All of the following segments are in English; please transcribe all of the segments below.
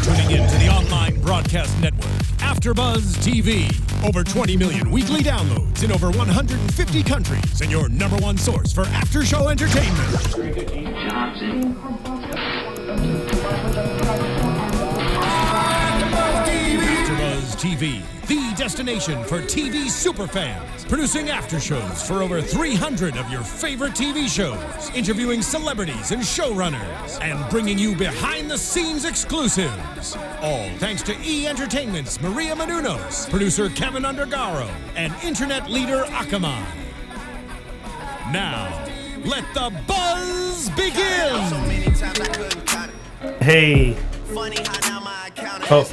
tuning in to the online broadcast network, AFTERBUZZ TV. Over 20 million weekly downloads in over 150 countries, and your number one source for after-show entertainment. AFTERBUZZ TV, the destination for TV superfans, producing after shows for over 300 of your favorite TV shows, interviewing celebrities and showrunners, and bringing you behind-the-scenes exclusives. All thanks to E! Entertainment's Maria Menounos, producer Kevin Undergaro, and internet leader Akamai. Now, let the buzz begin! Hey. Oh.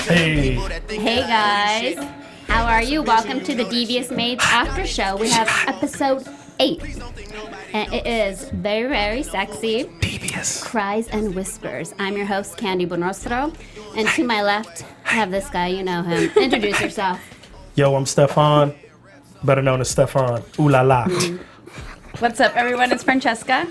Hey. Hey guys, how are you? Welcome to the Devious Maids after show. We have episode 8, and it is very, very sexy. Devious. Cries and whispers. I'm your host, Buenrostro, and to my left, I have this guy. You know him. Introduce yourself. Yo, I'm Stephaune, better known as Stephaune. Ooh la la. What's up, everyone? It's Francesca.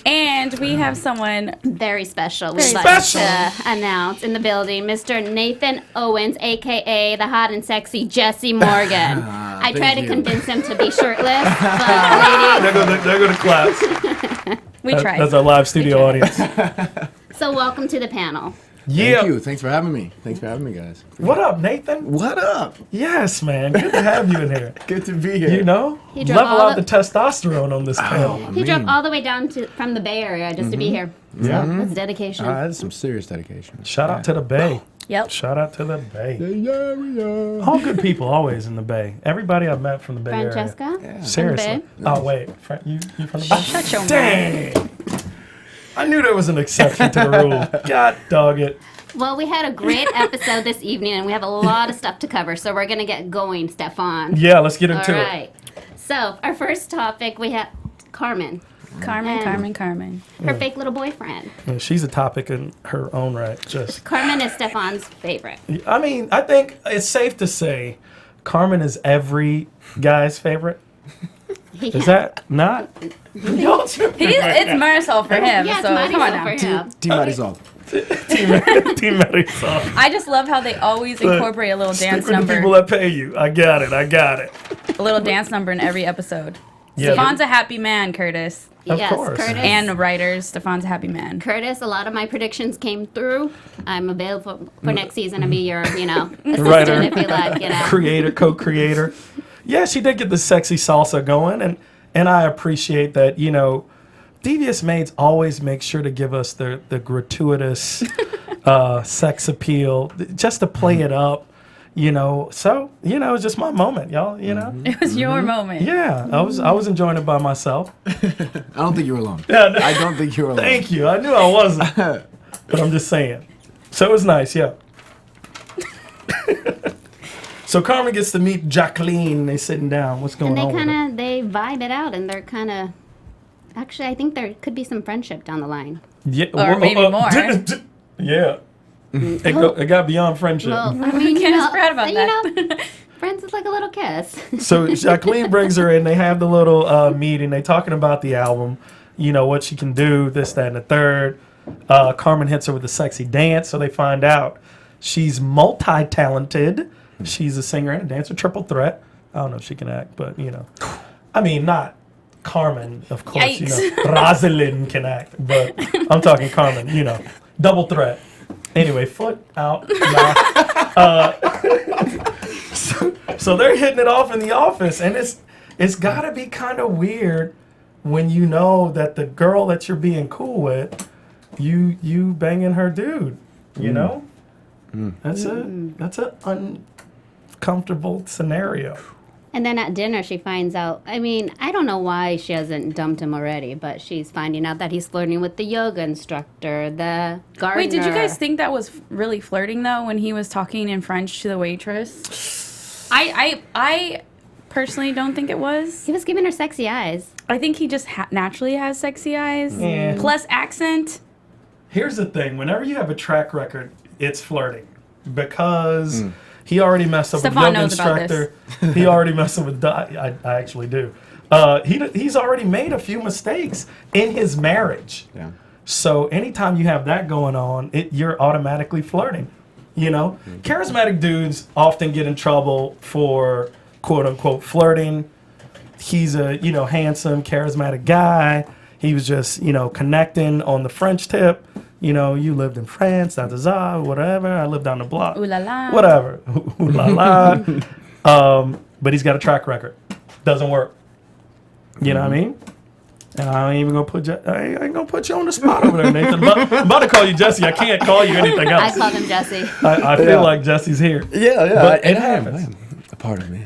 And we have someone very special. Very We'd special. like to announce in the building, Mr. Nathan Owens, a.k.a. the hot and sexy Jesse Morgan. I tried to convince him to be shirtless, but There go the claps. we tried. That's our live studio audience. So welcome to the panel. Yeah. Thank you. Thanks for having me. Thanks for having me, guys. What up, Nathan? What up? Yes, man. Good to have you in here. Good to be here. You know, He drove level all out the testosterone on this panel. He drove all the way down from the Bay Area just to be here. So that's dedication. That's some serious dedication. Shout out to the Bay. Yep. Shout out to the Bay. Yeah, we are. All good people always in the Bay. Everybody I've met from the Bay Francesca? Area. Seriously. Bay? Oh, wait. You from the Bay? Shut your mouth. Dang. I knew there was an exception to the rule. God dog it. Well, we had a great episode this evening, and we have a lot of stuff to cover, so we're going to get going, Stephaune. Yeah, let's get All into it. right. So, our first topic, we have Carmen. Carmen. Her fake little boyfriend. Yeah, she's a topic in her own right. Just, Carmen is Stephaune's favorite. I mean, I think it's safe to say Carmen is every guy's favorite. Is that not? It's Marisol for him, Yeah, so it's come on Marisol now. for him. Team Marisol. Team Marisol. I just love how they always incorporate a little dance Stick with the people number. that pay you. I got it. A little dance number in every episode. Yeah. Stephane's a happy man, Curtis. Of Yes, course. Curtis. And the writers, Stephane's a happy man. Curtis, a lot of my predictions came through. I'm available for next season to be your, assistant Writer. if you like, Creator, co-creator. Yeah, she did get the sexy salsa going, and I appreciate that. Devious Maids always make sure to give us the gratuitous sex appeal, just to play it up. So it's just my moment, y'all. It was your moment. Yeah, I was enjoying it by myself. I don't think you're alone. Yeah, no. I don't think you're alone. Thank you. I knew I wasn't, but I'm just saying. So it was nice, yeah. So Carmen gets to meet Jacqueline. They sitting down. What's going And on? they vibe it out, and they're kind of. Actually, I think there could be some friendship down the line. Yeah, Or maybe more. Yeah. It got beyond friendship. Well, I mean, Can't spread about that. Friends is like a little kiss. So Jacqueline brings her in. They have the little meeting. They talking about the album, what she can do, this, that, and the third. Carmen hits her with a sexy dance, so they find out she's multi-talented. She's a singer and a dancer, triple threat. I don't know if she can act, but, I mean, not Carmen, of course. Yikes. Rosalind can act, but I'm talking Carmen, double threat. Anyway, foot out. So they're hitting it off in the office, and it's got to be kind of weird when you know that the girl that you're being cool with, you banging her dude. That's a uncomfortable scenario. And then at dinner, she finds out. I mean, I don't know why she hasn't dumped him already, but she's finding out that he's flirting with the yoga instructor, the gardener. Wait, did you guys think that was really flirting, though, when he was talking in French to the waitress? I personally don't think it was. He was giving her sexy eyes. I think he just naturally has sexy eyes. Yeah. Plus accent. Here's the thing. Whenever you have a track record, it's flirting. Because he already messed up with Stephaune yoga knows about instructor. He already messed up with... I actually do. He's already made a few mistakes in his marriage. Yeah. So anytime you have that going on, you're automatically flirting. You know, charismatic dudes often get in trouble for quote unquote flirting. He's a, handsome, charismatic guy. He was just, connecting on the French tip. You lived in France, whatever. I lived down the block. Ooh la la. Whatever. Ooh la la. But he's got a track record. Doesn't work. You know what I mean? And I ain't even gonna I ain't gonna put you on the spot over there, Nathan. I'm about to call you Jesse. I can't call you anything else. I called him Jesse. I feel like Jesse's here. Yeah. But it I happens. am a part of me.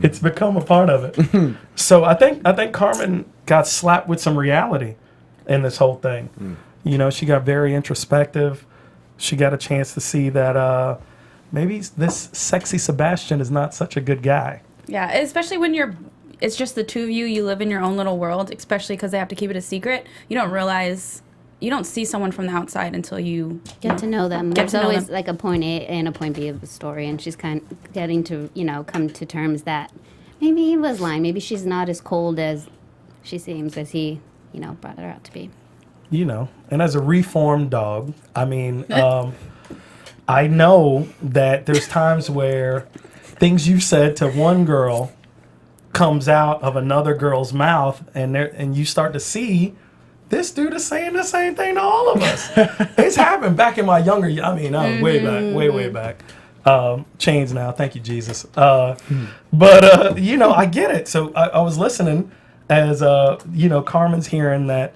It's become a part of it. So I think Carmen got slapped with some reality in this whole thing. She got very introspective. She got a chance to see that maybe this sexy Sebastian is not such a good guy. Yeah, especially when it's just the two of you. You live in your own little world, especially because they have to keep it a secret. You don't realize, you don't see someone from the outside until you Get to know them. There's always like a point A and a point B of the story, and she's kind of getting to, come to terms that maybe he was lying. Maybe she's not as cold as she seems, as he, brought her out to be. And as a reformed dog, I mean, I know that there's times where things you said to one girl comes out of another girl's mouth, and you start to see this dude is saying the same thing to all of us. It's happened back in my younger, I was way back. Changed now, thank you, Jesus. But I get it. So I was listening as, Carmen's hearing that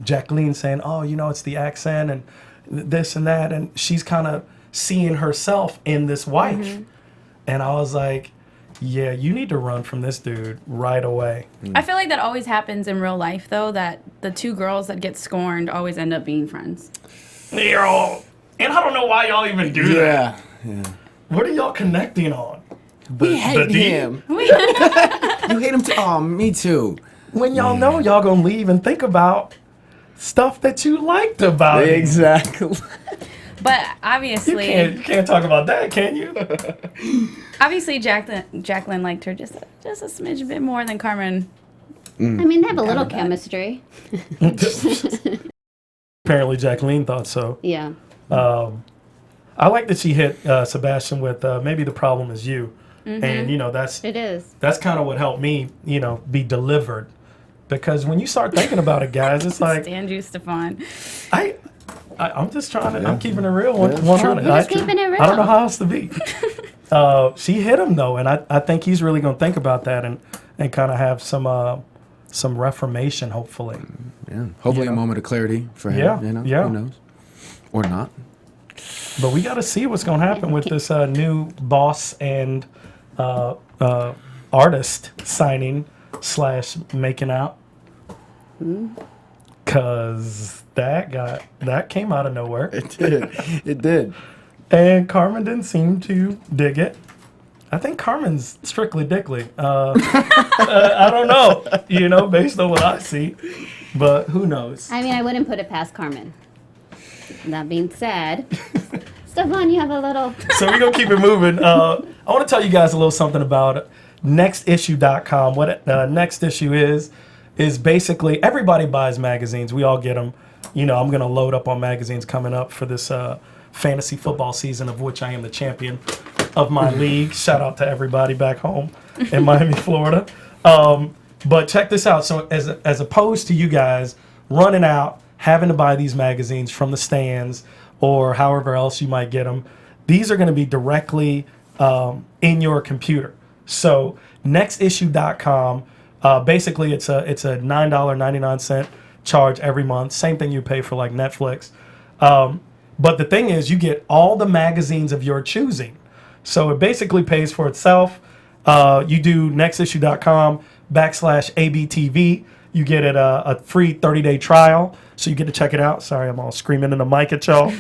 Jacqueline saying, oh, it's the accent and this and that, and she's kind of seeing herself in this wife. And I was like, yeah, you need to run from this dude right away. I feel like that always happens in real life, though, that the two girls that get scorned always end up being friends. And I don't know why y'all even do that. Yeah. What are y'all connecting on? We hate him. You hate him too? Oh, me too. When y'all know y'all gonna leave and think about stuff that you liked about it. Exactly. But obviously, You can't talk about that, can you? obviously Jacqueline liked her just a smidge bit more than Carmen. I mean, they have a little chemistry. Apparently Jacqueline thought so. Yeah. I like that she hit Sebastian with maybe the problem is you. And It is. that's kind of what helped me, be delivered. Because when you start thinking about it, guys, it's like Stand you, Stephaune. I'm just trying to. I'm keeping it real. 100. You're just keeping it real. I don't know how else to be. She hit him though, and I think he's really going to think about that and kind of have some reformation, hopefully. Yeah. Hopefully a moment of clarity for him. Yeah. Yeah. Who knows? Or not. But we got to see what's going to happen with this new boss and artist signing / making out. Cause that came out of nowhere. It did. And Carmen didn't seem to dig it. I think Carmen's strictly dickly. I don't know, based on what I see. But who knows? I mean, I wouldn't put it past Carmen. That being said, Stephaune, you have a little... So we're going to keep it moving. I want to tell you guys a little something about nextissue.com. What Next Issue is basically everybody buys magazines. We all get them. I'm going to load up on magazines coming up for this fantasy football season, of which I am the champion of my league. Shout out to everybody back home in Miami, Florida. But check this out. So as opposed to you guys running out, having to buy these magazines from the stands or however else you might get them, these are going to be directly in your computer. So nextissue.com, basically it's a $9.99 charge every month. Same thing you pay for like Netflix. But the thing is, you get all the magazines of your choosing. So it basically pays for itself. You do nextissue.com /ABTV. You get it a free 30-day trial. So you get to check it out. Sorry, I'm all screaming in the mic at y'all.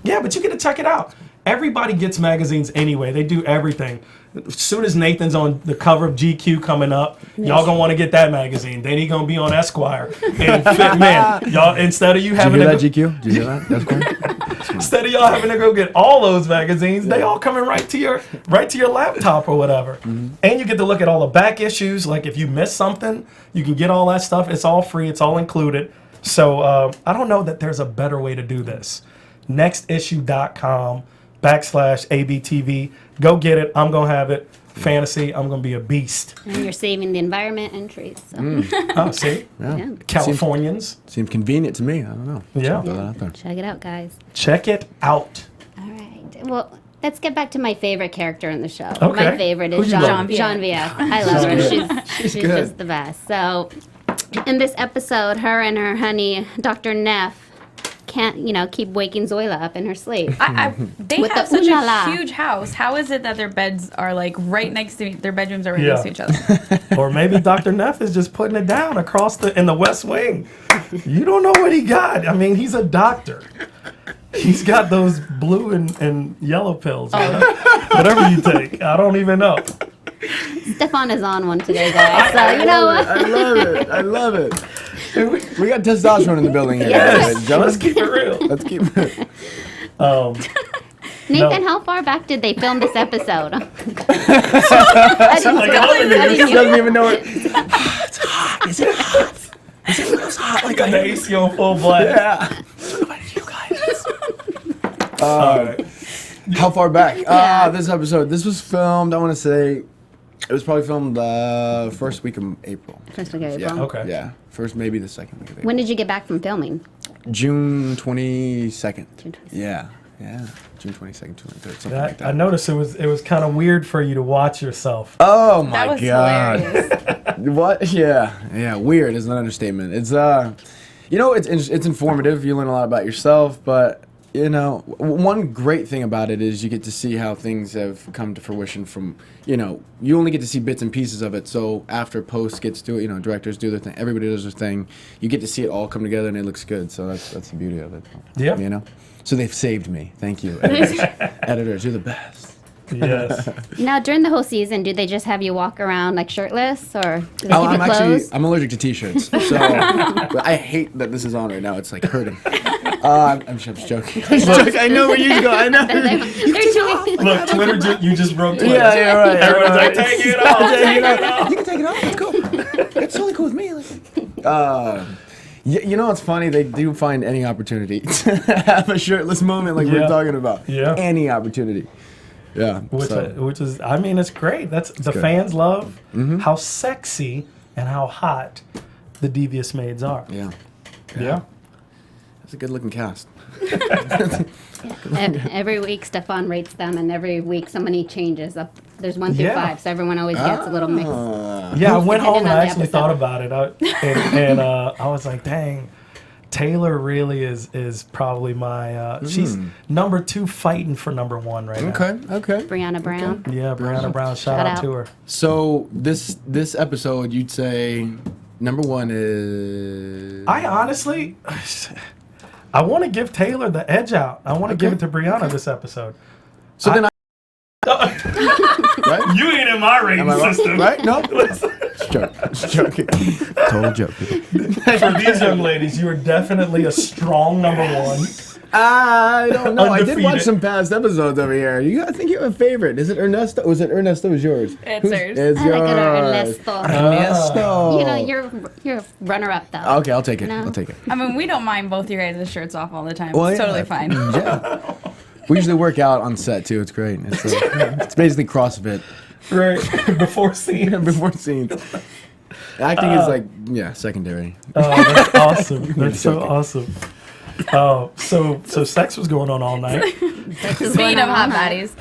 Yeah, but you get to check it out. Everybody gets magazines anyway. They do everything. As soon as Nathan's on the cover of GQ coming up, y'all gonna want to get that magazine. Then he gonna be on Esquire and Fit Man. Y'all, instead of you having Did you hear that, GQ? Did you hear that? Instead of y'all having to go get all those magazines, they all coming right to your laptop or whatever. And you get to look at all the back issues. Like if you miss something, you can get all that stuff. It's all free. It's all included. So I don't know that there's a better way to do this. Nextissue.com/ABTV. Go get it. I'm gonna have it. Fantasy. I'm gonna be a beast. And you're saving the environment and trees. So. Oh, see, Yeah. Californians. Seems convenient to me. I don't know. Yeah. Throw that out there. Check it out, guys. Check it out. All right. Well, let's get back to my favorite character in the show. Okay. My favorite Who'd is you love? Genevieve. I love her. She's good. just the best. So, in this episode, her and her honey, Dr. Neff, can't, keep waking Zoila up in her sleep. They With have the such ooh la la. a huge house. How is it that their beds are like right next to their bedrooms are right Yeah. next to each other? Or maybe Dr. Neff is just putting it down in the West Wing. You don't know what he got. I mean, he's a doctor. He's got those blue and yellow pills. Whatever you take. I don't even know. Stephaune is on one today, guys. So, you know what? I love it. I love it. We got testosterone in the building here. Yes. Let's keep it real. Let's keep it. Nathan, how far back did they film this episode? Like another nigga. He doesn't even know it. Like an AC on full blast. Yeah. All right. How far back? This episode. This was filmed, I want to say, it was probably filmed the first week of April. First week of Yeah. April. Okay. Yeah. First, maybe the second week of April. When did you get back from filming? June 22nd. June 22nd. Yeah. June 22nd, 23rd, something like I that. noticed it was kind of weird for you to watch yourself. Oh my That was God. hilarious. What? Yeah. Weird is an understatement. It's it's informative. You learn a lot about yourself, but one great thing about it is you get to see how things have come to fruition from, you only get to see bits and pieces of it. So after post gets to it, directors do their thing, everybody does their thing. You get to see it all come together and it looks good. So that's the beauty of it. Yeah. So they've saved me. Thank you, editors. Editors, you're the best. Yes. Now, during the whole season, do they just have you walk around like shirtless, or do they keep you clothes? I'm allergic to t-shirts, so I hate that this is on right now. It's like hurting. I'm just joking. I know where you go. I know. They're doing. Look, Twitter, you just broke Twitter. Yeah, right. Everyone's like, take it off. You can take it off. It's cool. It's totally cool with me. It's funny. They do find any opportunity to have a shirtless moment like we're talking about. Yeah. Any opportunity. Yeah. Which is, I mean, it's great. The good. fans love how sexy and how hot the Devious Maids are. Yeah. Yeah. It's a good-looking cast. Every week, Stephaune rates them, and every week somebody changes up. There's 1 through 5, so everyone always gets a little mix. Yeah, I went home and I Another actually episode. thought about it, and I was like, dang, Taylor really is probably my. She's number 2 fighting for number 1 right now. Okay. Brianna Brown. Yeah, Brianna Brown. Shout out to her. So this episode, you'd say number 1 is. I honestly, I want to give Taylor the edge out. I want to give it to Brianna this episode. So then right? You ain't in my rating Am I right? system. Right? No. Just joking. Total joke. For these young ladies, you are definitely a strong number 1. I don't know. I did Undefeated. watch some past episodes over here. I think you have a favorite. Is it Ernesto? Was it Ernesto? Was yours? It's hers. It's I like it, yours. Ernesto. Ernesto. You're runner-up though. Okay, I'll take it. No. I'll take it. I mean, we don't mind both your guys' shirts off all the time. Well, It's yeah. totally fine. Yeah. We usually work out on set too. It's great. It's basically CrossFit Right. Before scene. before scenes. Acting is like secondary. Oh, that's awesome. That's so awesome. Oh, so sex was going on all night. Speaking of hot baddies.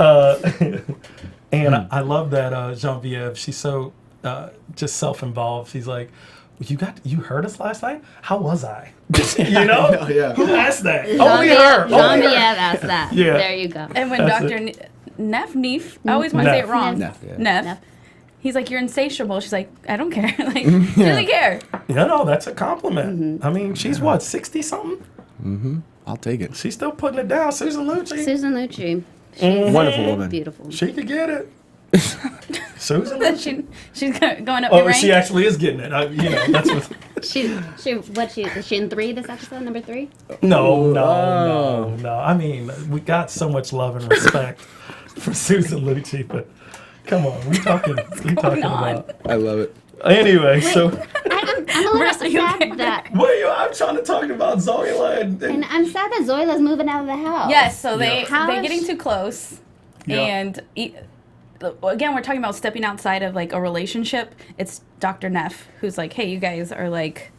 And I love that Genevieve, she's so just self-involved. She's like, you heard us last night? How was I? Yeah. Who asked that? Only her. Only Genevieve her. asked that. Yeah. There you go. And when That's Dr. Neff, I always want to say it Neff. wrong. Neff, yeah. Neff. He's like, you're insatiable. She's like, I don't care. Like, she doesn't care. No, that's a compliment. I mean, she's what, 60-something? I'll take it. She's still putting it down. Susan Lucci. Susan Lucci. Wonderful woman. Beautiful. She could get it. Susan? That she's going up Oh, in rank. she actually is getting it. That's what. Is she in 3 this episode, number 3? No. I mean, we got so much love and respect for Susan Lucci, but come on, we talking about. I love it. Anyway, so I'm a little sad that. what are you? I'm trying to talk about Zoila And I'm sad that Zoila's moving out of the house. Yes, so they're How getting is- too close, Yeah. and again, we're talking about stepping outside of like a relationship. It's Dr. Neff who's like, hey, you guys are like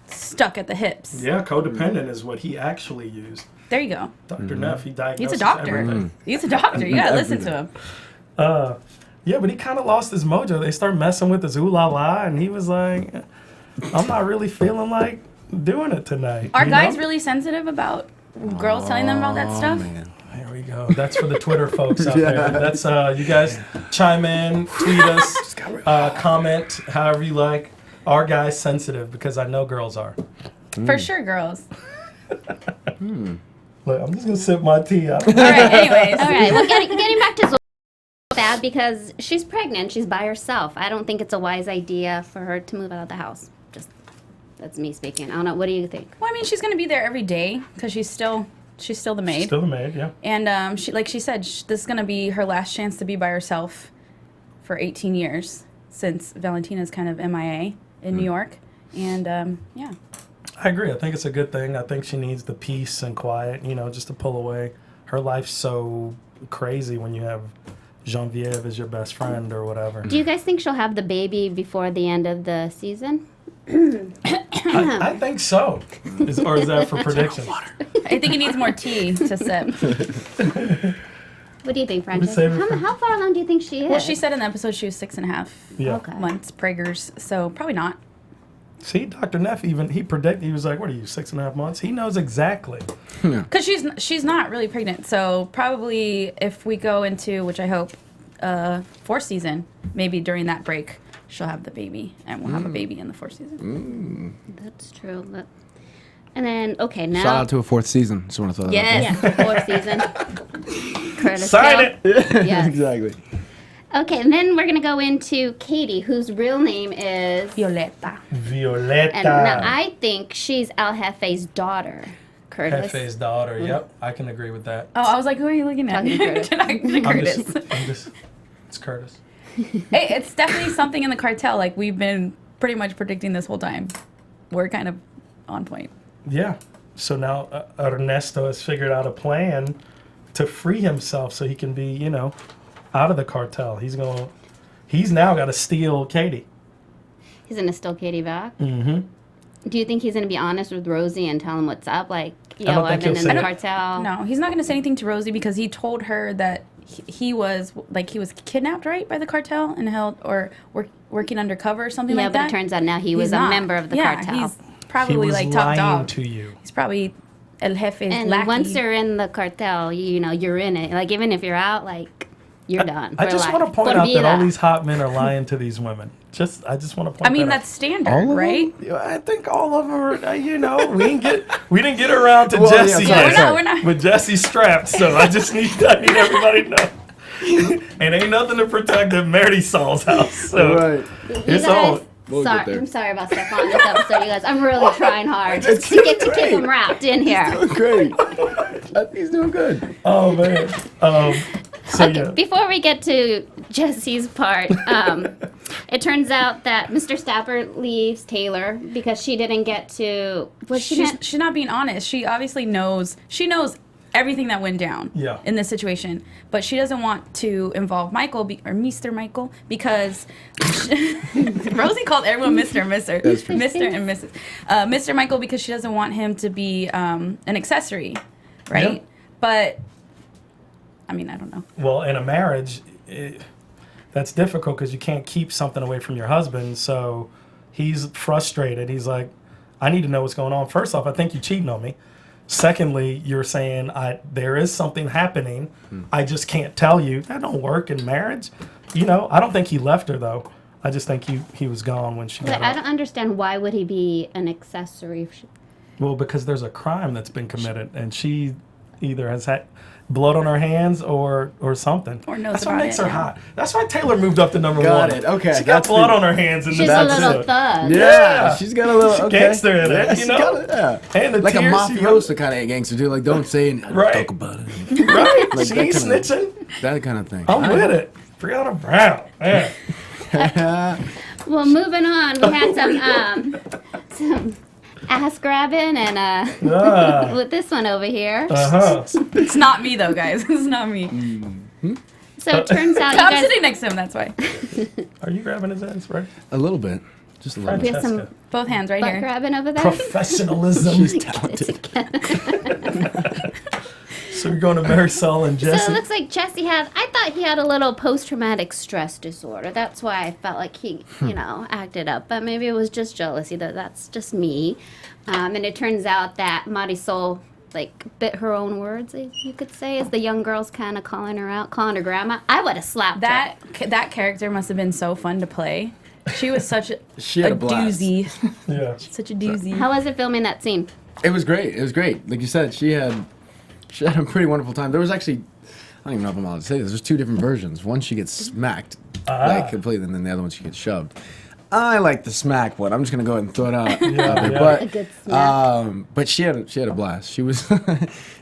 stuck at the hips. Yeah, codependent is what he actually used. There you go. Dr. Neff, he diagnosed He's a doctor. everything. He's a doctor. You gotta listen to him. Yeah, but he kind of lost his mojo. They started messing with his ooh la la, and he was like, I'm not really feeling like doing it tonight. Are you guys know? really sensitive about girls telling them about that stuff? Man. There we go. That's for the Twitter folks out there. That's you guys chime in, tweet us, comment, however you like. Are guys sensitive? Because I know girls are. For sure, girls. Look, I'm just gonna sip my tea. All right. Anyways. All right, well, getting back to Zoila, bad because she's pregnant. She's by herself. I don't think it's a wise idea for her to move out of the house. Just that's me speaking. I don't know. What do you think? Well, I mean, she's gonna be there every day because she's still the maid. Still the maid, yeah. And she said, this is gonna be her last chance to be by herself for 18 years since Valentina's kind of MIA in New York. And yeah. I agree. I think it's a good thing. I think she needs the peace and quiet, just to pull away. Her life's so crazy when you have Genevieve as your best friend or whatever. Do you guys think she'll have the baby before the end of the season? I think so. Or is that for predictions? I think it needs more tea to sip. What do you think, save Francesca? it for- How far along do you think she is? Well, she said in the episode she was 6.5 Yeah. Okay. months preggers, so probably not. See, Dr. Neff, he predicted, he was like, what are you, 6.5 months? He knows exactly. Because she's not really pregnant, so probably if we go into, which I hope, 4th season, maybe during that break, she'll have the baby, and we'll have a baby in the 4th season. That's true. And then, okay, now. Shout out to a 4th season. Just want to throw that out there. Yes, 4th season. Curtis Sign Hill. it! Yes. Exactly. Okay, and then we're going to go into Katie, whose real name is... Violeta. Violeta. And now I think she's El Jefe's daughter, Curtis. Hefe's daughter. Yep, I can agree with that. Oh, I was like, who are you looking at? Talking to Curtis. Curtis. It's Curtis. Hey, it's definitely something in the cartel. Like, we've been pretty much predicting this whole time. We're kind of on point. Yeah. So now Ernesto has figured out a plan to free himself so he can be, out of the cartel. He's now got to steal Katie. He's going to steal Katie back? Mm-hmm. Do you think he's going to be honest with Rosie and tell him what's up? Like, don't I've think been he'll in the say it. cartel. No, he's not going to say anything to Rosie because he told her that he was kidnapped, right, by the cartel and held or working undercover or something Yeah, like but that. it turns out now he was He's a not. member of the Yeah, cartel. he's probably He was like top lying dog. to you. He's probably El Jefe's And lackey. once you're in the cartel, you're in it. Like, even if you're out, you're done. I for just life. want to point Por out that all vida. these hot men are lying to these women. I just want to point I mean, that out. that's standard, All of right? I think all of them are, we didn't get around to Well, yeah, Jesse sorry, yet. sorry. We're not. But Jesse's strapped, so I need everybody to know. And ain't nothing to protect at Marisol's house. So Right. You it's guys, on. We'll get sorry, there. I'm sorry about Stephaune this episode, you guys. I'm really trying hard It's to get to keep great. him wrapped in here. Doing great. I think he's doing good. Oh man. So yeah. Before we get to Jesse's part, it turns out that Mr. Stafford leaves Taylor because she didn't get to. She's not being honest. She obviously knows. She knows everything that went down Yeah. in this situation, but she doesn't want to involve Michael or Mr. Michael because Rosie called everyone Mr. and Mr. That's true. Mr. and Mrs. Mr. Michael because she doesn't want him to be an accessory, right? Yeah. But I mean, I don't know. Well, in a marriage, that's difficult because you can't keep something away from your husband. So he's frustrated. He's like, I need to know what's going on. First off, I think you're cheating on me. Secondly, you're saying there is something happening. I just can't tell you. That don't work in marriage. I don't think he left her though. I just think he was gone when she got I out. don't understand why would he be an accessory. Well, because there's a crime that's been committed, and she either has had blood on her hands or something. Or knows That's what about makes it, her yeah. hot. That's why Taylor moved up to number Got one. it. Okay, She got that's blood the- on her hands in She's this a That's little it. thug. Yeah, she's got a little okay. Gangster in it, Yeah, you she know? got it, yeah. And the like a tears she mafioso kind of gangster dude. Like, don't say it. Right. Talk about it. Right? Like she that ain't kinda- snitching. That kind of thing. I'm with it. Brianna Brown. Man. Well, moving on, we had some ass grabbing and with this one over here. Uh-huh. It's not me though, guys. It's not me. So it turns out you I'm guys sitting next to him. That's why. Are you grabbing his ass, right? A little bit. Just a little we bit. have some Francesca. Both hands right butt here. grabbing over there. Professionalism. She's talented. So we're going to Marisol and So Jesse. it looks like Jesse I thought he had a little post-traumatic stress disorder. That's why I felt like he, acted up. But maybe it was just jealousy. That's just me. And it turns out that Marisol, bit her own words, you could say, as the young girl's kind of calling her out, calling her grandma. I would have slapped her. That character must have been so fun to play. She was such She had a blast. doozy. Yeah. Such a doozy. How was it filming that scene? It was great. It was great. Like you said, she had a pretty wonderful time. There was actually, I don't even know if I'm allowed to say this. There's two different versions. One she gets smacked completely, and then the other one she gets shoved. I like the smack one. I'm just gonna go ahead and throw it out. A good smack. But she had a blast. She was,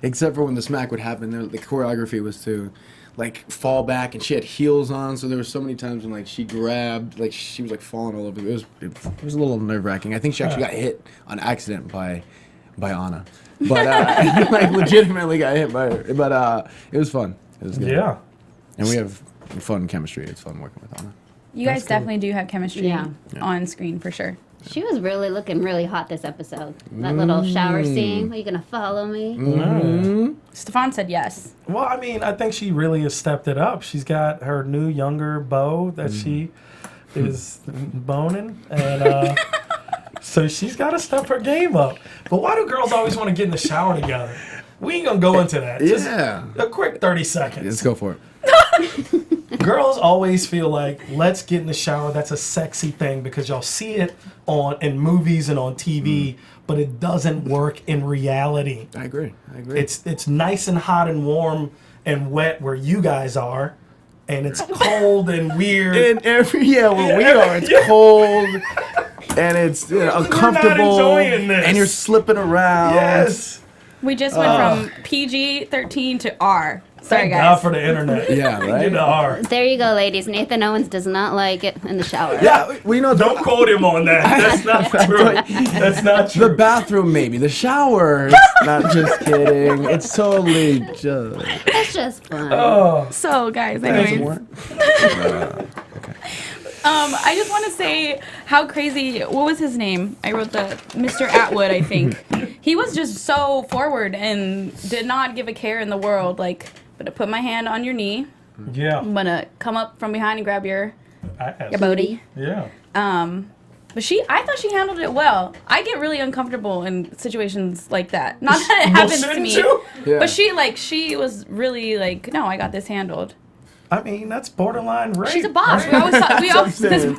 except for when the smack would happen. The choreography was to, fall back, and she had heels on. So there were so many times when she grabbed, she was falling all over. It was a little nerve wracking. I think she actually got hit on accident by Anna, but legitimately got hit by her. But it was fun. It was good. Yeah. And we have fun chemistry. It's fun working with Anna. You guys definitely do have chemistry on screen for sure. She was really looking really hot this episode. That little shower scene. Are you going to follow me? Stephaune said yes. Well, I mean, I think she really has stepped it up. She's got her new younger beau that she is boning, and so she's got to step her game up. But why do girls always want to get in the shower together? We ain't gonna go into that. Just a quick 30 seconds. Let's go for it. Girls always feel like, let's get in the shower. That's a sexy thing because y'all see it in movies and on TV, but it doesn't work in reality. I agree. It's nice and hot and warm and wet where you guys are, and it's cold and weird. In every where we are, it's cold and it's uncomfortable, enjoying this. and you're slipping around. Yes. We just went from PG-13 to R. Sorry, Thank guys. God for the internet. Yeah, right. You know, all right. There you go, ladies. Nathan Owens does not like it in the shower. Yeah, we know. Don't quote him on that. That's not true. That's not The true. bathroom, maybe. The shower. Not just kidding. It's totally just. It's just fun. Oh, So, guys, Some anyways. more? I just want to say how crazy. What was his name? I wrote the Mr. Atwood, I think. He was just so forward and did not give a care in the world. I'm gonna put my hand on your knee. yeah. I'm gonna come up from behind and grab your Ass. booty. Yeah. But I thought she handled it well. I get really uncomfortable in situations like that. Not that it happens to shouldn't me, you? Yeah. but she was really no, I got this handled. I mean, that's borderline rape. She's a boss. right? We always saying.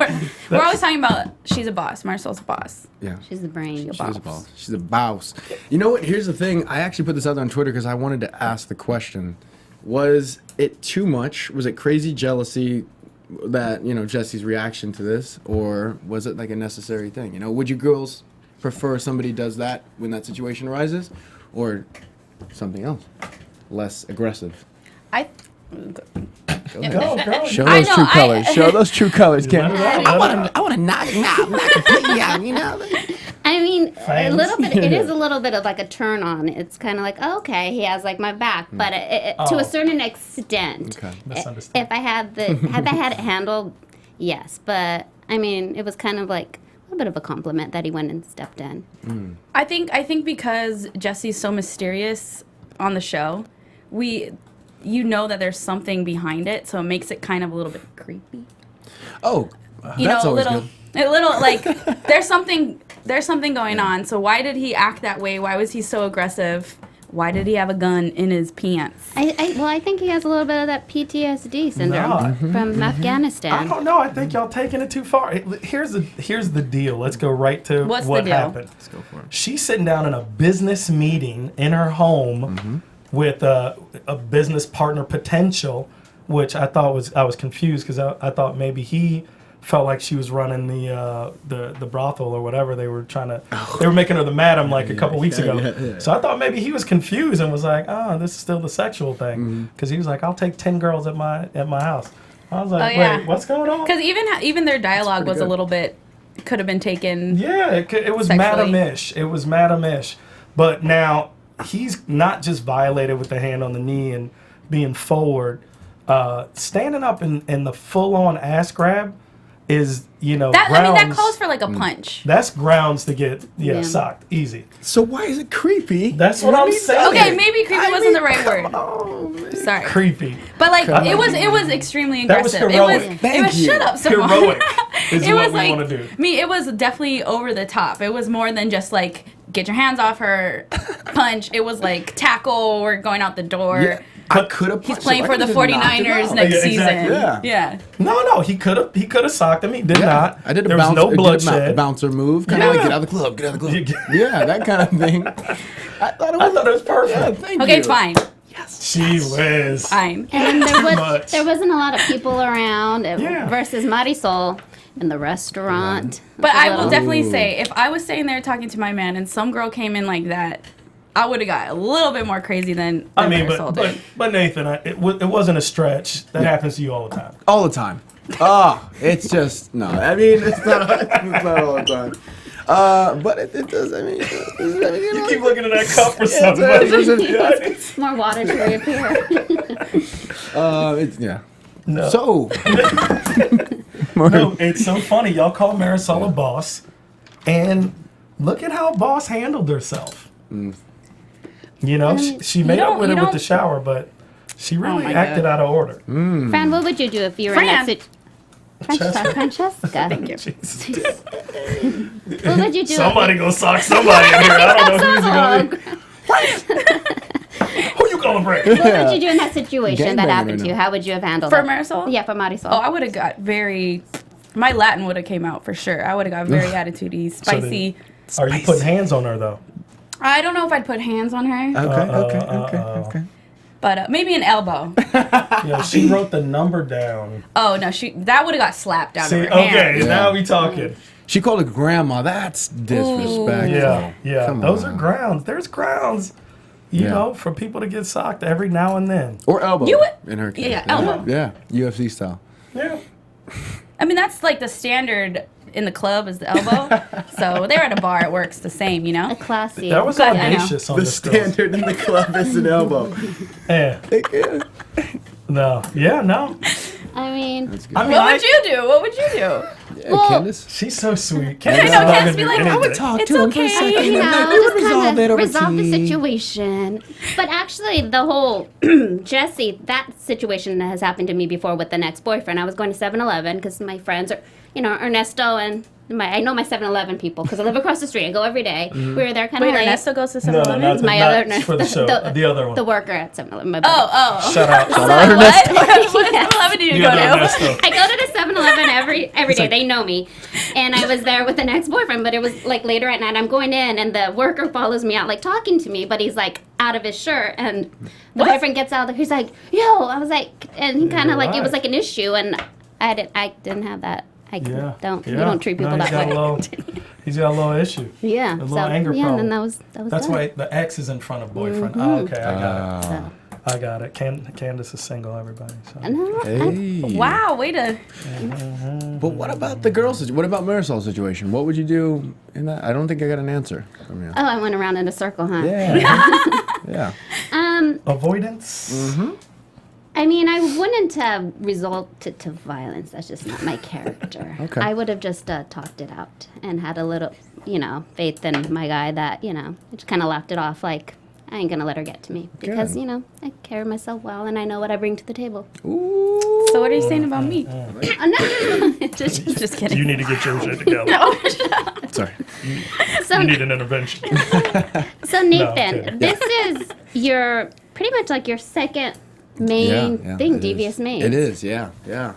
we're always talking about she's a boss. Marisol's a boss. Yeah. She's the brain. She's a boss. She's a boss. You know what? Here's the thing. I actually put this out there on Twitter because I wanted to ask the question. Was it too much? Was it crazy jealousy that, Jesse's reaction to this? Or was it a necessary thing? Would you girls prefer somebody does that when that situation arises? Or something else? Less aggressive? Go, go. Show I those know, true colors. Show those true colors, Ken. Let it out. I want to knock you out, I mean, a Fans. little bit. It is a little bit of a turn on. It's kind of okay, he has my back, but to a certain extent. Okay. Misunderstood. If I had it handled, yes, but I mean, it was kind of a little bit of a compliment that he went and stepped in. I think because Jesse's so mysterious on the show, that there's something behind it, so it makes it kind of a little bit creepy. Oh, that's always good. A little there's something going on. So why did he act that way? Why was he so aggressive? Why did he have a gun in his pants? I think he has a little bit of that PTSD syndrome from Afghanistan. I don't know. I think y'all taking it too far. Here's the deal. Let's go right to What's what the deal? happened. Let's go for it. She's sitting down in a business meeting in her home, with a business partner potential, which I was confused because I thought maybe he felt like she was running the brothel or whatever they were trying to. They were making her the madam like a couple weeks ago. Yeah. So I thought maybe he was confused and was like, "Oh, this is still the sexual thing," because he was like, "I'll take 10 girls at my house." I was like, "Wait, what's going on?" Because even their dialogue was a little bit could have been taken. Yeah, it was madam-ish. It was madam-ish. But now he's not just violated with the hand on the knee and being forward, standing up in the full-on ass grab. Is grounds, that calls for like a punch. That's grounds to get socked easy. So why is it creepy? That's what I'm saying. Okay, maybe creepy wasn't the right word. Sorry, creepy. But like it was extremely aggressive. That was heroic. It was shut up, Stephaune. Heroic is it what was we like want to do. it was definitely over the top. It was more than just like get your hands off her, punch. It was like tackle. We're going out the door. Yeah. I could have. He's playing for the 49ers next season. Exactly. Yeah. No, he could have socked him. He did not. I did a there bounce, was no bloodshed. Bouncer move, kind of like get out of the club, get out of the club. Yeah, that kind of thing. I thought it was perfect. Yeah, thank you. It's fine. Yes. She was fine. And there wasn't a lot of people around versus Marisol in the restaurant. But I will definitely say, if I was sitting there talking to my man and some girl came in like that, I would have got a little bit more crazy than Marisol did. But Nathan, it wasn't a stretch. That happens to you all the time. All the time. Oh, it's just no. I mean, it's not all the time. But it does. I mean, you keep looking at that cup for something. More water to reappear. It's No. So. No, it's so funny. Y'all call Marisol a boss, and look at how boss handled herself. She made up with it with the shower, but she really acted out of order. Fran, what would you do if you were in that situation? Francesca. Thank you. What would you do? Somebody gonna sock somebody in here. I don't know who's gonna be. Who you gonna bring? What would you do in that situation that happened to you? How would you have handled it? For Marisol? Yeah, for Marisol. Oh, I would have got my Latin would have came out for sure. I would have got very attitude-y, spicy. Are you putting hands on her though? I don't know if I'd put hands on her. Okay. But maybe an elbow. Yeah, she wrote the number down. Oh no, that would have got slapped down to her hand. Now we talking. She called her grandma. That's disrespectful. Yeah. Come Those on. are grounds. There's grounds, for people to get socked every now and then. Or elbow. You would- in her case. Yeah, elbow. Yeah, UFC style. Yeah. I mean, that's like the standard in the club is the elbow. So they're at a bar, it works the same, A classy. That was Good, audacious on The this girl. standard in the club is an elbow. Yeah. No. Yeah, no. I mean, What would you do? What would you do? Yeah, Well, Candice. She's so sweet. I know, Candice be like, I would talk It's to him for a okay, second. you and know, then we would just kind of over resolve the tea. situation. But actually, the whole Jesse, that situation has happened to me before with the next boyfriend. I was going to 7-Eleven because my friends are, Ernesto and I know my 7-Eleven people because I live across the street. I go every day. We were there kind of Wait, late. Ernesto goes to No, 7-Eleven? not My not other Ernesto, for the show. The other one. The worker at 7-Eleven. Oh. Shut up. So what? What 7-Eleven do you go other to? Ernesto. I go to the 7-Eleven every day. They know me. And I was there with an ex-boyfriend, but it was like later at night. I'm going in, and the worker follows me out, like talking to me, but he's like out of his shirt. And the boyfriend gets out, he's like, yo. I was like, and he kind of like, it was like an issue, and I didn't have that. You don't treat people that way. He's got a little issue. Yeah. A little anger problem. And then that was That's that. why the ex is in front of boyfriend. Mm-hmm. Oh, okay, I got it. So, I got it. Candice is single, everybody. So. no, Hey. Wow, way to. But what about the girls? What about Marisol's situation? What would you do in that? I don't think I got an answer from you. I went around in a circle, huh? Yeah. Avoidance. Mm-hmm. I mean, I wouldn't have resorted to violence. That's just not my character. Okay. I would have just talked it out and had a little, faith in my guy that, just kind of laughed it off like, I ain't going to let her get to me. Because, Good. I carry myself well and I know what I bring to the table. Ooh. So what are you saying about me? Just kidding. You need to get your shit together. Sorry. So, You need an intervention. so Nathan, kidding. this is your, pretty much like your second main thing, it Devious is. Maids. It is, yeah.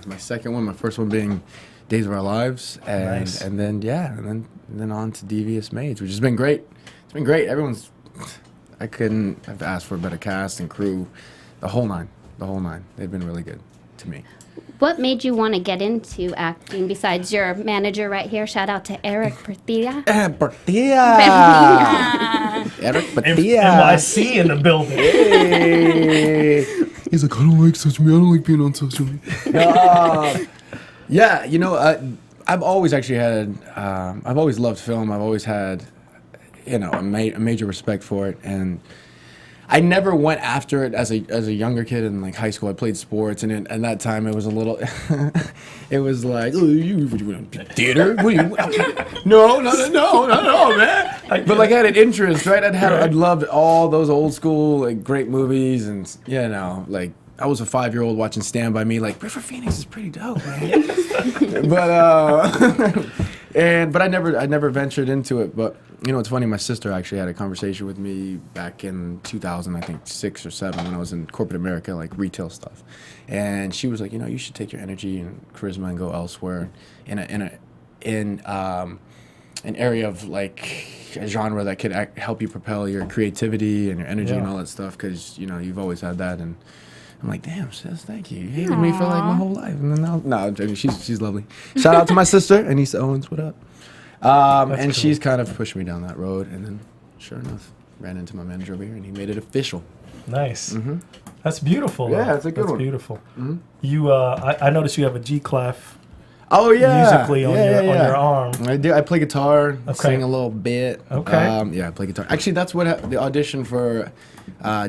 My second one, my first one being Days of Our Lives, and Nice. and then on to Devious Maids, which has been great. It's been great. I couldn't have asked for a better cast and crew, the whole nine. They've been really good to me. What made you want to get into acting besides your manager right here? Shout out to Eric Portilla. Eric Portilla. NYC in the building. Hey. He's like, I don't like social media. I don't like being on social media. Yeah, you know, I've always actually had, I've always loved film. I've always had, you know, a major respect for it. And I never went after it as a younger kid in like high school. I played sports, and at that time it was a little, it was like, oh, you theater? What are you? No, man. But like I had an interest, right? I'd loved all those old school like great movies, and you know, like I was a 5-year-old watching Stand By Me, like River Phoenix is pretty dope, man. But I never ventured into it. But you know, it's funny. My sister actually had a conversation with me back in 2000, I think 6 or 7, when I was in corporate America, like retail stuff. And she was like, you know, you should take your energy and charisma and go elsewhere in an area of like a genre that could help you propel your creativity and your energy and all that stuff. Because you know, you've always had that. And I'm like, damn, sis, thank you. You hated me for like my whole life. And then no, I'm joking. She's lovely. Shout out to my sister, Anissa Owens. What up? And cool. She's kind of pushed me down that road, and then, sure enough, ran into my manager over here, and he made it official. Nice. Mm-hmm. That's beautiful. Yeah, it's a good one. That's beautiful. Mm-hmm. You, I noticed you have a G clef. Oh yeah, musically on your arm. I do. I play guitar, okay. Sing a little bit. Okay. Yeah, I play guitar. Actually, that's what the audition for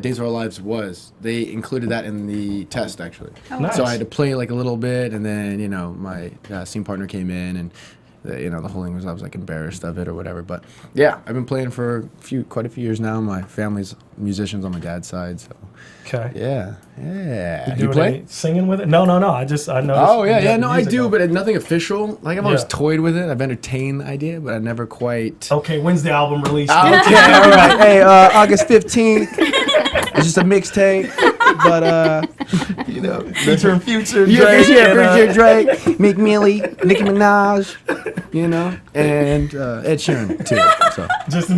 Days of Our Lives was. They included that in the test, actually. Oh, nice. So I had to play like a little bit, and then you know my scene partner came in, and you know the whole thing was I was like embarrassed of it or whatever. But yeah, I've been playing for quite a few years now. My family's musicians on my dad's side, so. Okay. Yeah. You play singing with it? No. I noticed. Oh yeah. No, I do, but nothing official. Like I've always toyed with it. I've entertained the idea, but I never quite. Okay, when's the album release? Okay, all right. Hey, August 15th. It's just a mixtape, but you know, featuring Future, Drake, Future, Drake, Meek Millie, Nicki Minaj, you know, and Ed Sheeran too. So just to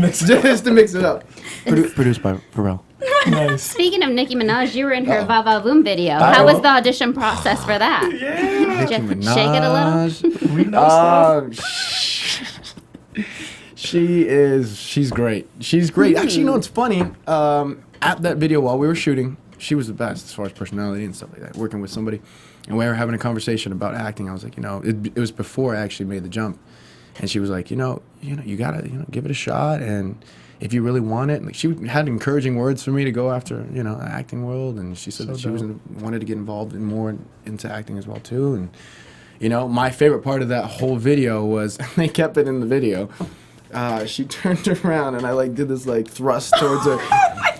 mix it up. Produced by Pharrell. Nice. Speaking of Nicki Minaj, you were in her Va Va Boom video. How was the audition process for that? Yeah. Did you shake it a little? We know stuff. She's great. She's great. Actually, you know, it's funny. At that video while we were shooting, she was the best as far as personality and stuff like that. Working with somebody, and we were having a conversation about acting. I was like, you know, it was before I actually made the jump, and she was like, you know, you gotta, give it a shot, and if you really want it, like she had encouraging words for me to go after, the acting world, and she said that she wanted to get involved more into acting as well too, and my favorite part of that whole video was they kept it in the video. She turned around and I did this thrust towards her.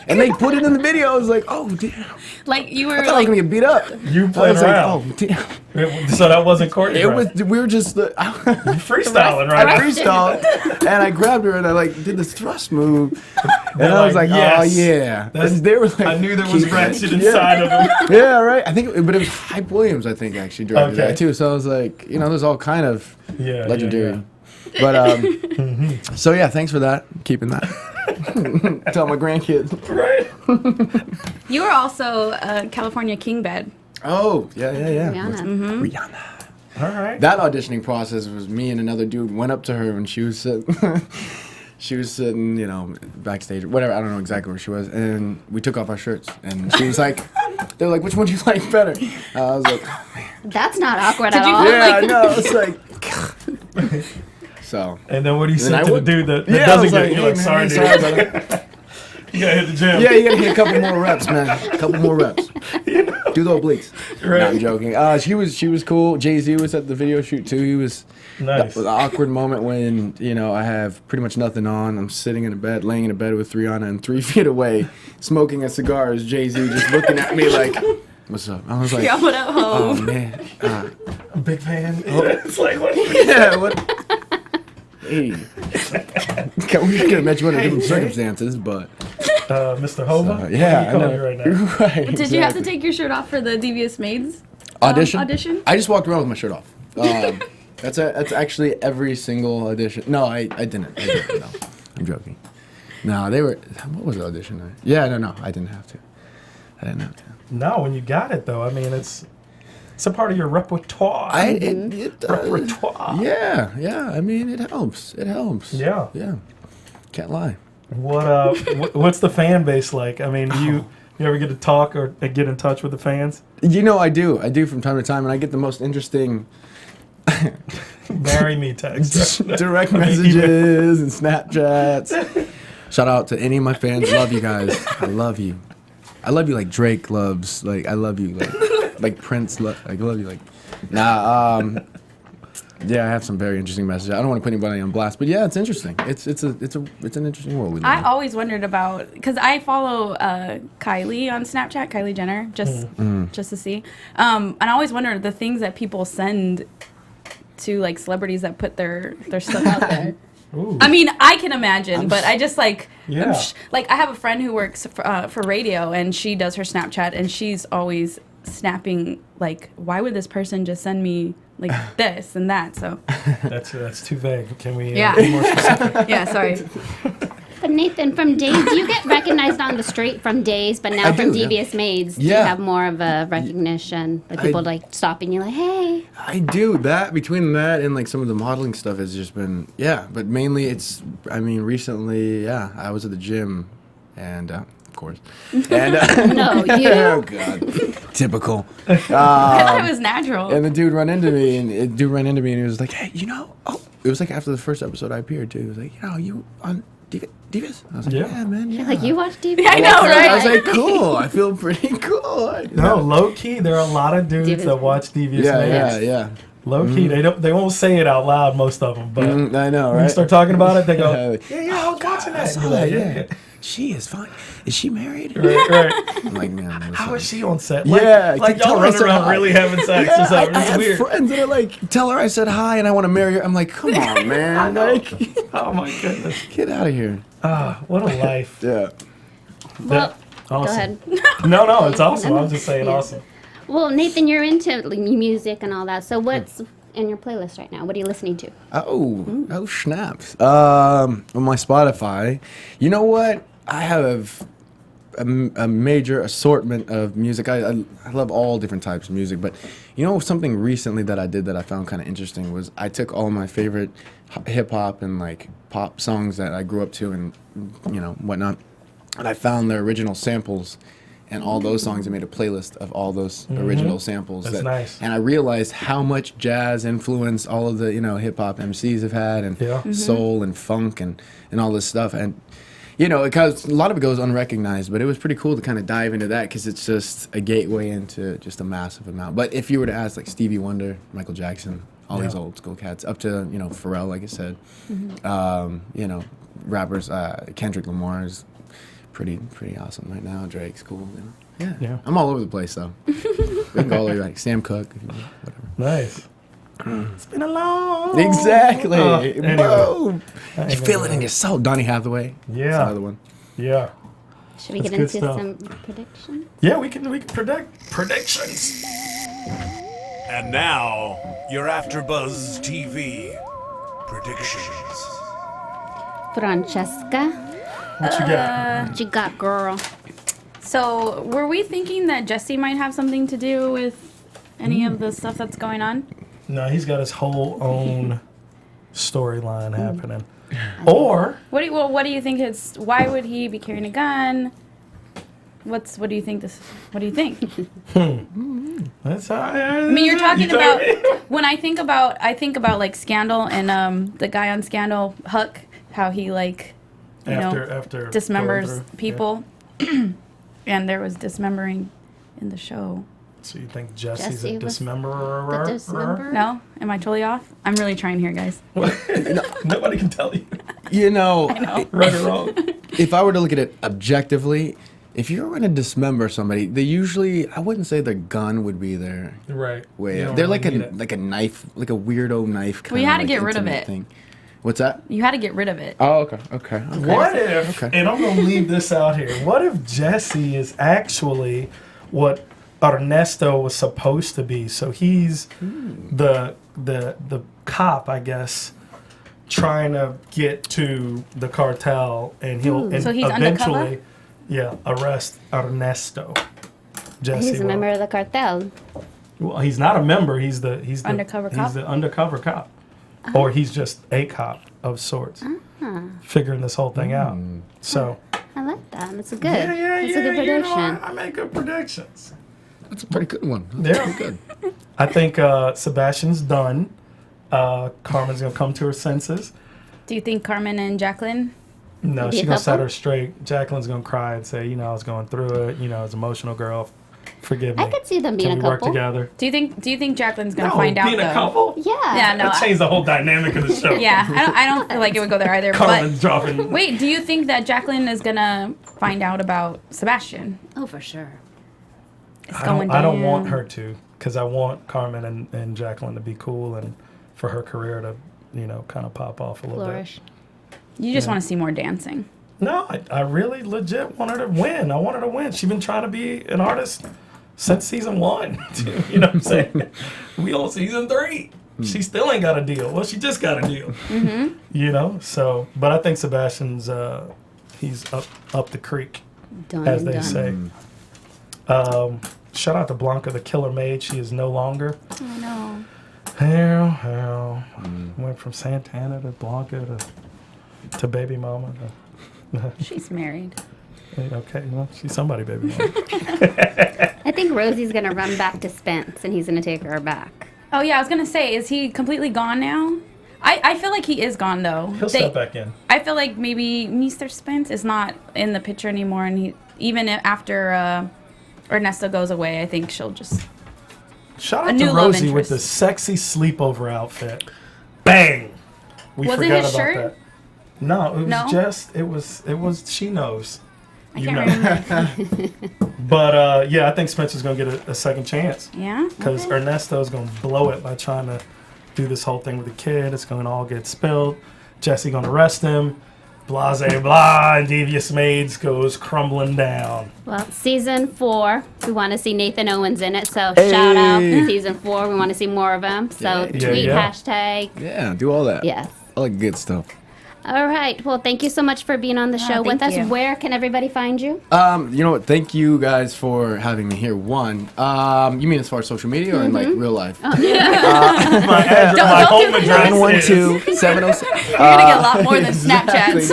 And they put it in the video. I was like, oh, damn. Like, you were I thought I was going to get beat up. You played around. Like, oh, damn. So that wasn't choreographed? We were just... freestyling, right? I freestyled. And I grabbed her and I, did this thrust move. And I was like, yes. Oh, yeah. They were I knew there was ratchet inside of them. Yeah, right. I think, but it was Hype Williams, I think, actually directed that, too. So I was like, there's all kind of legendary... Yeah. But so yeah, thanks for that. Keeping that. Tell my grandkids. Right. You were also California King Bed. Oh yeah. Rihanna. Rihanna. All right. That auditioning process was me and another dude went up to her when she was sitting. She was sitting, backstage or whatever. I don't know exactly where she was, and we took off our shirts, and she was like, "They're like, which one do you like better?" I was like, "Oh man." That's not awkward at all. Yeah, I know. It's like. So. And then what do you say to the dude that doesn't get it? You're like, sorry, dude. Sorry, brother. You gotta hit the gym. Yeah, you gotta hit a couple more reps, man. A couple more reps. Do the obliques. Right. No, I'm joking. She was cool. Jay-Z was at the video shoot too. He was. Nice. That was an awkward moment when I have pretty much nothing on. I'm sitting in a bed, laying in a bed with Rihanna, and 3 feet away, smoking a cigar. Is Jay-Z just looking at me like, "What's up?" I was like, "Yeah, what up, ho?" Oh man, big fan. Oh. It's like what? Yeah, what? Hey, we could have met you under different circumstances, but Mr. Hova. Yeah, I know you right now. Right. Did you have to take your shirt off for the Devious Maids audition? I just walked around with my shirt off. That's actually every single audition. No, I didn't. No, I'm joking. No, they were. What was the audition? Yeah, no, I didn't have to. No, when you got it though, I mean, it's a part of your repertoire. It does. Repertoire. Yeah. I mean, it helps. Yeah. Can't lie. What's the fan base like? I mean, do you ever get to talk or get in touch with the fans? You know, I do from time to time, and I get the most interesting marry me text, direct messages and Snapchats. Shout out to any of my fans. Love you guys. I love you like Drake loves. Like I love you like Prince. I love you like. Yeah, I have some very interesting messages. I don't want to put anybody on blast, but yeah, it's interesting. It's an interesting world we live in. I always wondered about, because I follow Kylie on Snapchat, Kylie Jenner, just to see, and I always wondered the things that people send to like celebrities that put their stuff out there. Ooh. I mean, I can imagine, but I just like, yeah. Like I have a friend who works for radio, and she does her Snapchat, and she's always snapping like, why would this person just send me like this and that? So that's too vague. Can we be more specific? Yeah, sorry. But Nathan, from Days, do you get recognized on the street from Days, but now from Devious Maids, do you have more of a recognition? Like people like stopping you like, hey. I do. Between that and like some of the modeling stuff has just been, but mainly recently, I was at the gym and, of course. And, No, you. Oh, God. Typical. I thought it was natural. And the dude ran into me and he was like, hey, it was like after the first episode I appeared too. He was like, you on Devious? I was like, yeah, man. Yeah. Like, you watch Devious? I know, right? I was like, cool. I feel pretty cool. No, low key, there are a lot of dudes that watch Devious Maids. Yeah. Low key, they won't say it out loud, most of them, but I know, right? when you start talking about it, they go, I was watching that. I saw that, yeah. She is fine. Is she married? Right. I'm like, man, How is she on set? Like y'all running around really having sex or something. I It's have weird. friends that are like, tell her I said hi and I want to marry her. I'm like, come on, man. I know. Like, Oh my goodness. get out of here. What a life. Yeah. Well, Awesome. go ahead. No, it's awesome. I'm just saying awesome. Well, Nathan, you're into like, music and all that. So what's in your playlist right now? What are you listening to? Oh, snaps. On my Spotify, you know what? I have a major assortment of music. I love all different types of music, but something recently that I did that I found kind of interesting was I took all my favorite hip hop and like pop songs that I grew up to and whatnot, and I found their original samples and all those songs and made a playlist of all those original samples. That's nice. And I realized how much jazz influence all of the hip hop MCs have had and soul and funk and all this stuff. And because a lot of it goes unrecognized, but it was pretty cool to kind of dive into that because it's just a gateway into just a massive amount. But if you were to ask like Stevie Wonder, Michael Jackson, all these old school cats, up to Pharrell, like I said, rappers, Kendrick Lamar is pretty awesome right now. Drake's cool. Yeah. I'm all over the place though. We can go all the way like Sam Cooke, whatever. Nice. It's been a long. Exactly. Anyway. Boom. You feel it in your soul. Donny Hathaway. Yeah. That's another one. Yeah. Should we That's get good into stuff. some predictions? Yeah, we can predict predictions. And now, your AfterBuzz TV predictions. Francesca, What you got? what you got, girl? So, were we thinking that Jesse might have something to do with any of the stuff that's going on? No, he's got his whole own storyline happening. Or What do you think why would he be carrying a gun? What do you think what do you think? that's how. I mean, you're talking about when I think about like Scandal and the guy on Scandal, Huck, how he like after dismembers going through, people. And there was dismembering in the show. So you think Jesse's Jesse a was dismemberer? the dismemberer? No? Am I totally off? I'm really trying here, guys. Nobody can tell you I know. right or wrong. If I were to look at it objectively, if you were going to dismember somebody, they usually, I wouldn't say their gun would be their Right. way. You don't They're really like need a knife, like a weirdo knife kind of. We had to like get rid of intimate it. thing. What's that? You had to get rid of it. Oh, okay. What if, and I'm going to leave this out here, what if Jesse is actually what Ernesto was supposed to be? So he's the cop, I guess, trying to get to the cartel, and he'll and So he's eventually, arrest Ernesto. Jesse He's a member of the cartel. Well, he's not a member. He's the Undercover cop? He's the undercover cop, or he's just a cop of sorts, figuring this whole thing out. So I like that. That's a good. yeah, That's a good you know, prediction. I make good predictions. That's a pretty good one. Yeah. Good. I think Sebastian's done. Carmen's gonna come to her senses. Do you think Carmen and Jacqueline? No, Be she's a gonna set couple? her straight. Jacqueline's gonna cry and say, I was going through it. As an emotional girl, forgive me. I could see them being Can a we work couple. together? Do you think Jacqueline's gonna No, find out being though? a couple. Yeah. Yeah, no. That changed the whole dynamic of the show. Yeah, I don't feel like it would go there either. Carmen's But dropping. wait, do you think that Jacqueline is gonna find out about Sebastian? Oh, for sure. It's I don't want her to, because I want Carmen and Jacqueline to be cool and for her career to, kind of pop off a little Flourish. You just want to see more dancing. bit. No, I really legit want her to win. I want her to win. She's been trying to be an artist since season 1. You know what I'm saying? We on season 3. She still ain't got a deal. Well, she just got a deal. So, but I think Sebastian's, he's up the creek, Done as and they done. say. Shout out to Blanca, the killer maid. She is no longer. Oh no. Hell. Went from Santana to Blanca to baby mama. She's married. Okay, well, she's somebody, baby mama. I think Rosie's gonna run back to Spence, and he's gonna take her back. Oh yeah, I was gonna say, is he completely gone now? I feel like he is gone though. He'll step back in. I feel like maybe Mr. Spence is not in the picture anymore, and even after Ernesto goes away, I think she'll just. Shout A out new to love Rosie with interest. the sexy sleepover outfit. Bang! We Was it forgot his about shirt? that. No, it was No? just it was she knows. I can't remember. But I think Spencer's gonna get a second chance. Yeah. Because Okay. Ernesto's gonna blow it by trying to do this whole thing with the kid. It's gonna all get spilled. Jesse gonna arrest him. Blase blah, and Devious Maids goes crumbling down. Well, season 4, we want to see Nathan Owens in it. So shout out Hey. season 4. We want to see more of him. So tweet yeah. hashtag. Yeah, do all that. Yes. I like good stuff. All right. Well, thank you so much for being on the show with thank us. you. Where can everybody find you? You know what? Thank you guys for having me here. One, you mean as far as social media or in like real life? My home address is 912-706. You're gonna get a lot more than Snapchats.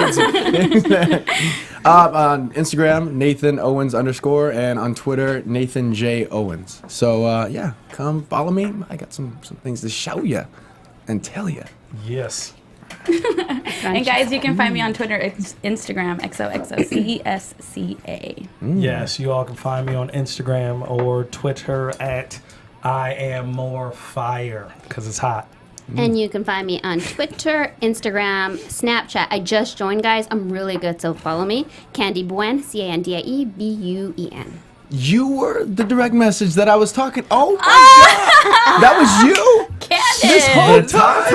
On Instagram, Nathan Owens _ and on Twitter, Nathan J Owens. So come follow me. I got some things to show you and tell you. Yes. And guys, you can find me on Twitter, Instagram, XOXOCESCA. Yes, you all can find me on Instagram or Twitter at I am more fire because it's hot. And you can find me on Twitter, Instagram, Snapchat. I just joined, guys. I'm really good, so follow me. Candy Buen, CandiBuen. You were the direct message that I was talking. Oh my God, that was you. This whole time.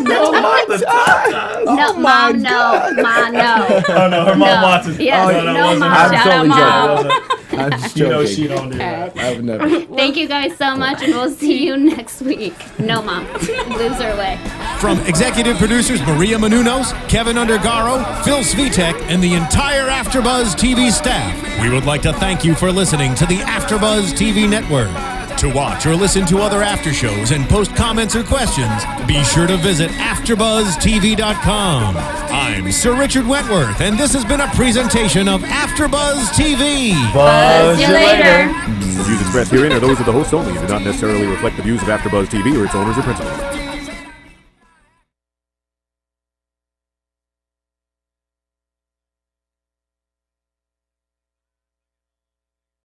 No, Mom, the time. No, Mom, no. Mom, no. Oh no, her mom watches. Yes, Oh, no, wasn't Mom. her. I'm Shout out, totally Mom. joking. I'm just joking. She don't do that. I would never. Thank you guys so much, and we'll see you next week. No, Mom. Moves her away. From executive producers Maria Menounos, Kevin Undergaro, Phil Svitek, and the entire AfterBuzz TV staff, we would like to thank you for listening to the AfterBuzz TV network. To watch or listen to other after shows and post comments or questions, be sure to visit AfterBuzzTV.com. I'm Sir Richard Wentworth, and this has been a presentation of AfterBuzz TV. Buzz See you later. The views expressed herein are those of the hosts only and do not necessarily reflect the views of AfterBuzz TV or its owners or principals.